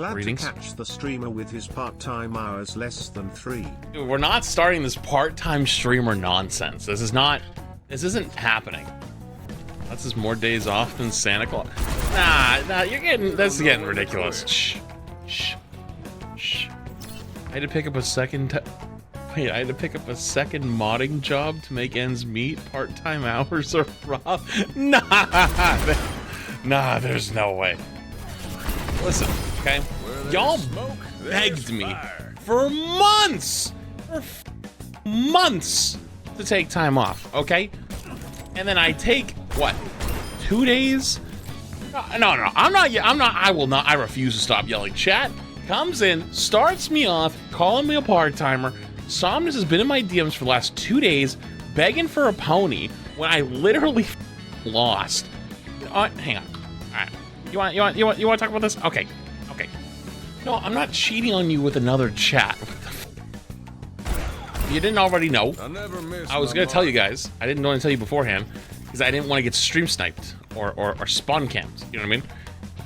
Glad Greetings. to catch the streamer with his part-time hours less than 3. Dude, we're not starting this part-time streamer nonsense. This isn't happening. That's just more days off than Santa Claus. Nah, this is getting ridiculous. Shh. I had to pick up a second modding job to make ends meet. Part-time hours are rough. Nah, there's no way. Listen, okay? Y'all begged me for months to take time off, okay? And then I take, what, 2 days? No, I refuse to stop yelling. Chat comes in, starts me off, calling me a part-timer. Somnus has been in my DMs for the last 2 days, begging for a pony when I literally lost. Hang on. All right. You want to talk about this? Okay. No, I'm not cheating on you with another chat. You didn't already know. I was gonna tell you guys. I didn't want to tell you beforehand because I didn't want to get stream sniped or spawn camped. You know what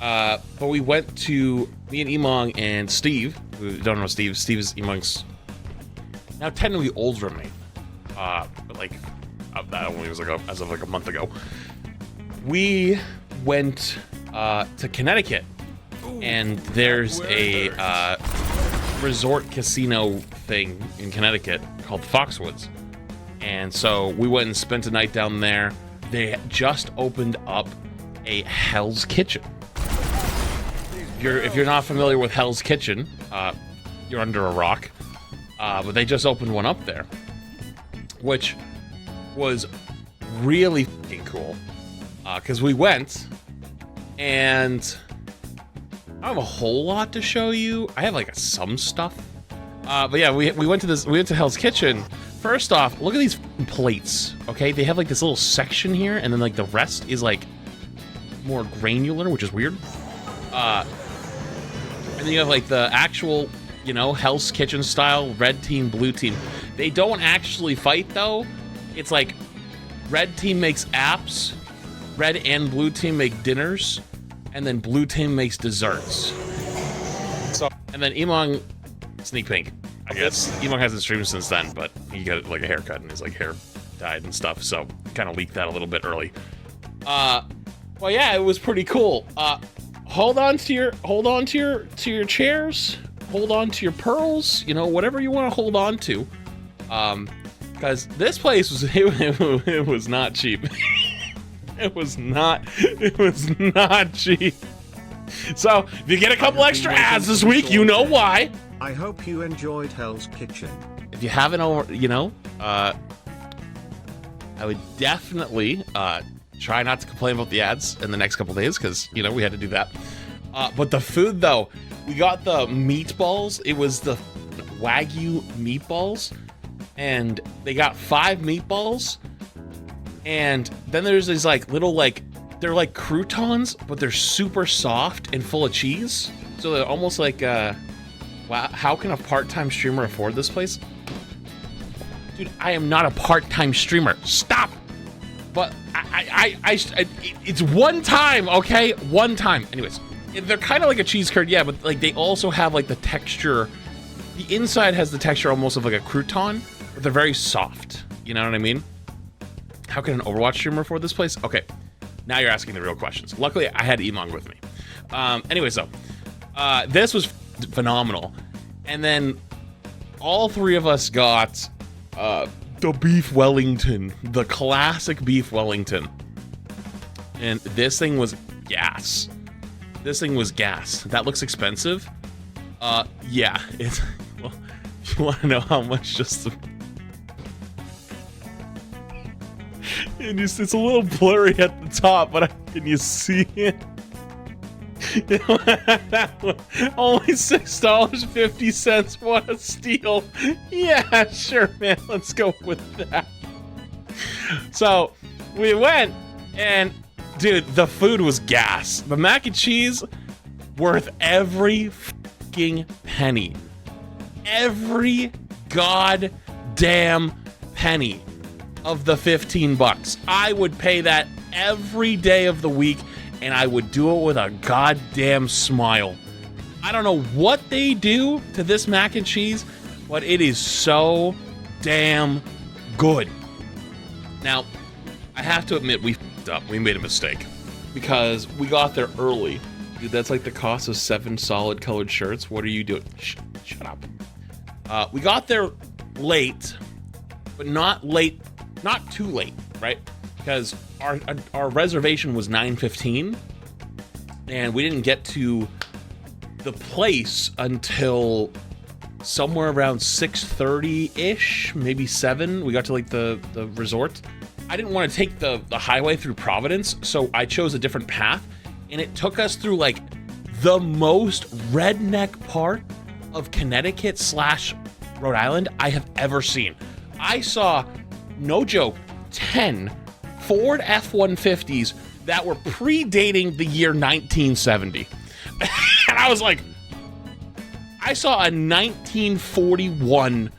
I mean? But we went to me and Emong and Steve. Who don't know Steve. Steve is Emong's now technically older than me. But like that only was like as of like a month ago. We went to Connecticut, and there's a resort casino thing in Connecticut called Foxwoods, and so we went and spent a night down there. They just opened up a Hell's Kitchen. If you're not familiar with Hell's Kitchen, you're under a rock. But they just opened one up there, which was really fucking cool. Because we went, and I don't have a whole lot to show you. I have like some stuff. But yeah, we went to Hell's Kitchen. First off, look at these plates, okay? They have like this little section here, and then like the rest is like more granular, which is weird. And then you have like the actual, you know, Hell's Kitchen style, red team, blue team. They don't actually fight though. It's like red team makes apps, red and blue team make dinners, and then blue team makes desserts. So, and then Emong, sneak peek, I guess. Emong hasn't streamed since then, but he got like a haircut and his like hair dyed and stuff, so kind of leaked that a little bit early. Well, yeah, it was pretty cool. Hold on to your chairs. Hold on to your pearls. You know, whatever you want to hold on to. Because this place was it was not cheap. It was not cheap. So if you get a couple extra ads this week, you know why. I hope you enjoyed Hell's Kitchen. If you haven't, you know, I would definitely try not to complain about the ads in the next couple days, because, you know, we had to do that. But the food, though, we got the meatballs. It was the Wagyu meatballs, and they got 5 meatballs. And then there's these like little like, they're like croutons, but they're super soft and full of cheese. So they're almost like, wow, how can a part-time streamer afford this place? Dude, I am not a part-time streamer. Stop! But it's one time, okay? One time. Anyways, they're kind of like a cheese curd, yeah, but like they also have like the texture. The inside has the texture almost of like a crouton, but they're very soft. You know what I mean? How can an Overwatch streamer afford this place? Okay, now you're asking the real questions. Luckily, I had Emong with me. Anyways, though, this was phenomenal. And then all 3 of us got the beef Wellington, the classic beef Wellington. And this thing was gas. This thing was gas. That looks expensive. Yeah, it's, well, you want to know how much just the... And it's a little blurry at the top, but can you see it? Only $6.50. What a steal. Yeah, sure, man. Let's go with that. So we went, and dude, the food was gas. The mac and cheese, worth every fucking penny. Every goddamn penny of the $15. I would pay that every day of the week, and I would do it with a goddamn smile. I don't know what they do to this mac and cheese, but it is so damn good. Now, I have to admit, we f***ed up. We made a mistake because we got there early. Dude, that's like the cost of 7 solid colored shirts. What are you doing? Shut up. We got there late, but not too late, right? Because our reservation was 9:15, and we didn't get to the place until somewhere around 6:30-ish, maybe 7. We got to like the resort. I didn't want to take the highway through Providence, so I chose a different path, and it took us through like the most redneck part of Connecticut / Rhode Island I have ever seen. I saw, no joke, 10 Ford F-150s that were predating the year 1970. And I was like, I saw a 1941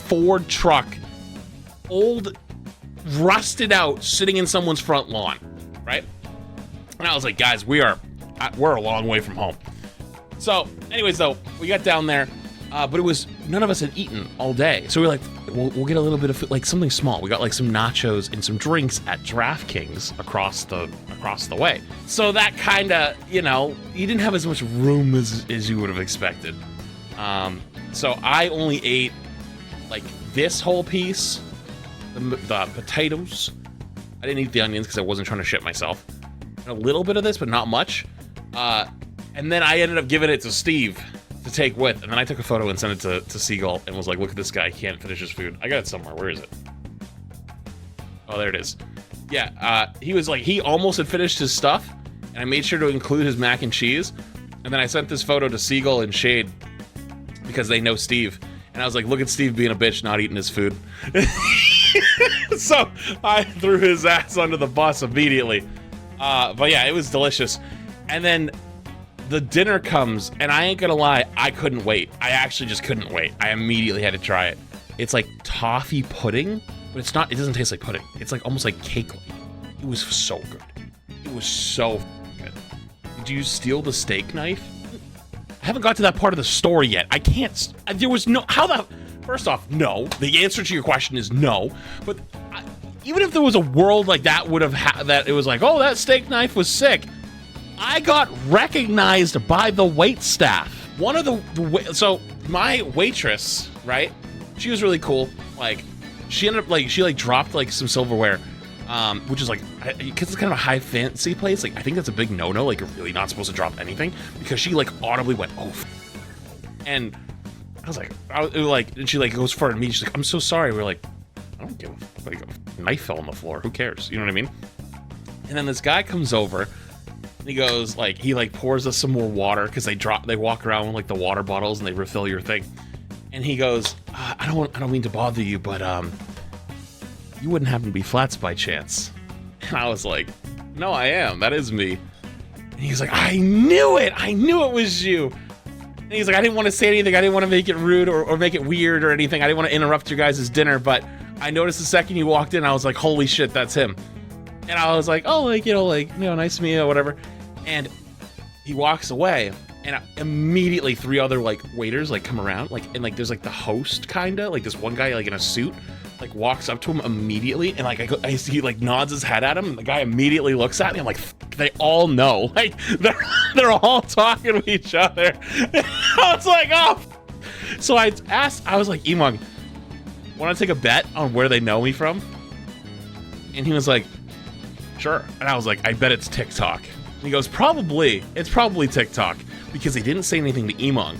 Ford truck, old, rusted out, sitting in someone's front lawn, right? And I was like, guys, we're a long way from home. So, anyways, though, we got down there, but it was, none of us had eaten all day. So we were like, we'll get a little bit of food, like something small. We got like some nachos and some drinks at DraftKings across the way. So that kind of, you didn't have as much room as you would have expected. So I only ate like this whole piece, the potatoes. I didn't eat the onions because I wasn't trying to shit myself. And a little bit of this, but not much. And then I ended up giving it to Steve to take with, and then I took a photo and sent it to Seagull and was like, look at this guy, he can't finish his food. I got it somewhere. Where is it? Oh, there it is. Yeah, he was like, he almost had finished his stuff, and I made sure to include his mac and cheese, and then I sent this photo to Seagull and Shade because they know Steve, and I was like, look at Steve being a bitch, not eating his food. So I threw his ass under the bus immediately. But yeah, it was delicious. And then the dinner comes, and I ain't gonna lie, I couldn't wait. I actually just couldn't wait. I immediately had to try it. It's like toffee pudding, but it's not, it doesn't taste like pudding. It's like almost like cake. It was so good. It was so good. Did you steal the steak knife? I haven't got to that part of the story yet. I can't, there was no, first off, no. The answer to your question is no. But even if there was a world like that would have that it was like, oh, that steak knife was sick. I got recognized by the wait staff. One of so my waitress, right? She was really cool. Like, she ended up like, she like dropped like some silverware, which is like, because it's kind of a high fancy place. Like, I think that's a big no-no. Like, you're really not supposed to drop anything, because she like audibly went, oh, and I was like, and she like goes forward to me. She's like, I'm so sorry. We're like, I don't give a, like, a knife fell on the floor. Who cares? You know what I mean? And then this guy comes over. And he goes, like, he like pours us some more water because they walk around with like the water bottles and they refill your thing. And he goes, I don't mean to bother you, but you wouldn't happen to be Flats by chance? And I was like, no, I am. That is me. And he's like, I knew it was you. And he's like, I didn't want to say anything. I didn't want to make it rude or make it weird or anything. I didn't want to interrupt your guys' dinner, but I noticed the second you walked in, I was like, holy shit, that's him. And I was like, oh, like, nice to meet you, or whatever. And he walks away, and immediately 3 other like waiters like come around, like, and like there's like the host kinda, like this one guy like in a suit, like walks up to him immediately, and like he like nods his head at him, and the guy immediately looks at me. I'm like, they all know, like they're all talking to each other. I was like, oh. So I was like, Emong, want to take a bet on where they know me from? And he was like, sure. And I was like, I bet it's TikTok. And he goes, it's probably TikTok, because he didn't say anything to Emong.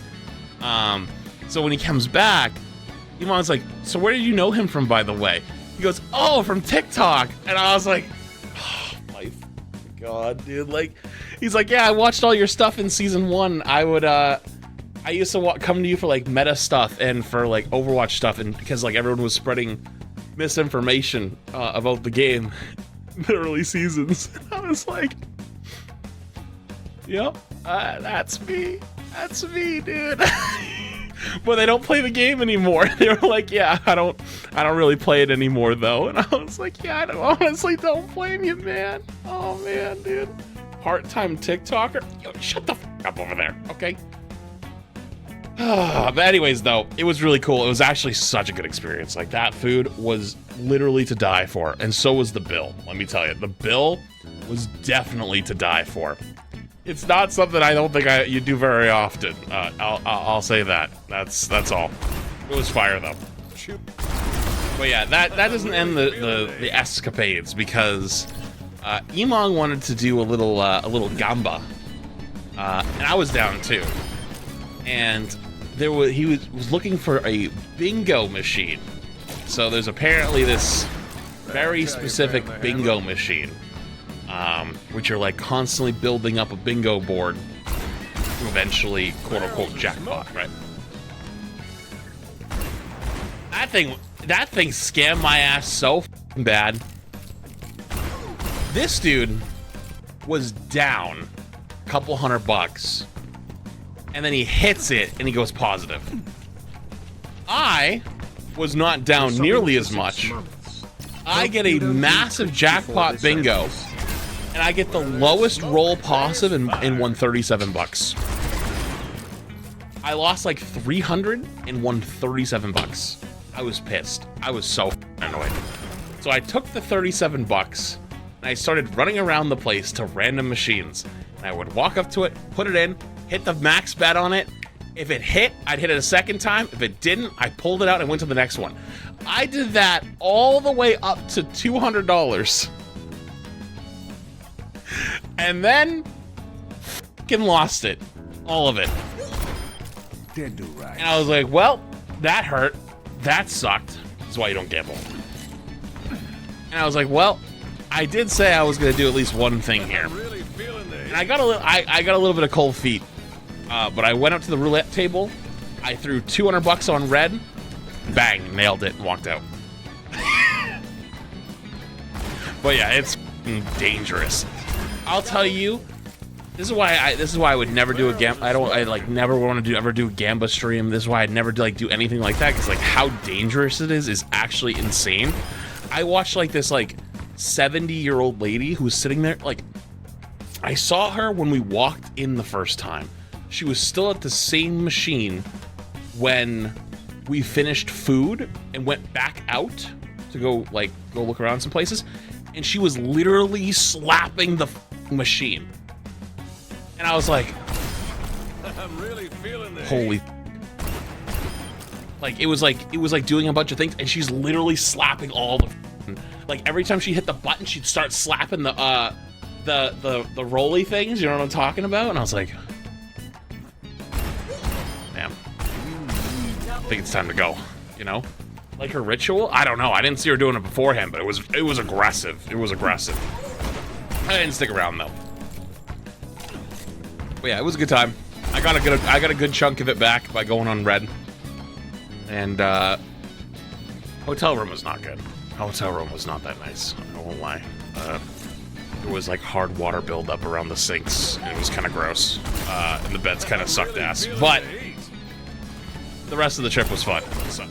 So when he comes back, Emong's like, so where did you know him from, by the way? He goes, oh, from TikTok. And I was like, oh my God, dude. Like, he's like, yeah, I watched all your stuff in season 1. I used to come to you for like meta stuff and for like Overwatch stuff, and because like everyone was spreading misinformation about the game in the early seasons. I was like, yep, that's me, dude. But they don't play the game anymore. They were like, yeah, I don't really play it anymore though. And I was like, yeah, I honestly don't blame you, man. Oh man, dude. Part-time TikToker? Yo, shut the f up over there, okay? But anyways, though, it was really cool. It was actually such a good experience. Like, that food was literally to die for, and so was the bill. Let me tell you, the bill was definitely to die for. It's not something I don't think you do very often. I'll say that. That's all. It was fire though. But yeah, that doesn't end the escapades, because Emong wanted to do a little gamba, and I was down too. And he was looking for a bingo machine. So there's apparently this very specific bingo machine, which you're like constantly building up a bingo board to eventually quote unquote jackpot, right? That thing scammed my ass so f***ing bad. This dude was down a couple $100, and then he hits it and he goes positive. I was not down nearly as much. I get a massive jackpot bingo, and I get the lowest roll possible and won $37. I lost like 300 and won $37. I was pissed. I was so annoyed. So I took the $37 and I started running around the place to random machines. And I would walk up to it, put it in, hit the max bet on it. If it hit, I'd hit it a second time. If it didn't, I pulled it out and went to the next one. I did that all the way up to $200. And then fucking lost it. All of it. Didn't do right. And I was like, well, that hurt. That sucked. That's why you don't gamble. And I was like, well, I did say I was going to do at least one thing here. And I got a little bit of cold feet. But I went up to the roulette table. I threw $200 on red. Bang, nailed it and walked out. But yeah, it's dangerous. I'll tell you, this is why I would never do a gamba. I never want to ever do a gamba stream. This is why I'd never do anything like that, because like how dangerous it is actually insane. I watched like this 70-year-old lady who was sitting there. Like, I saw her when we walked in the first time. She was still at the same machine when we finished food and went back out to go look around some places, and she was literally slapping the machine. And I was like, I'm really feeling this. Holy. Like it was like doing a bunch of things, and she's literally slapping all the every time she hit the button, she'd start slapping the rolly things, you know what I'm talking about? And I was like, damn. I think it's time to go, you know? Like her ritual? I don't know. I didn't see her doing it beforehand, but it was aggressive. It was aggressive. I didn't stick around though. But yeah, it was a good time. I got a good chunk of it back by going on red. And hotel room was not good. Hotel room was not that nice. I won't lie. There was like hard water buildup around the sinks. It was kind of gross. And the beds kind of sucked ass. But the rest of the trip was fun. So.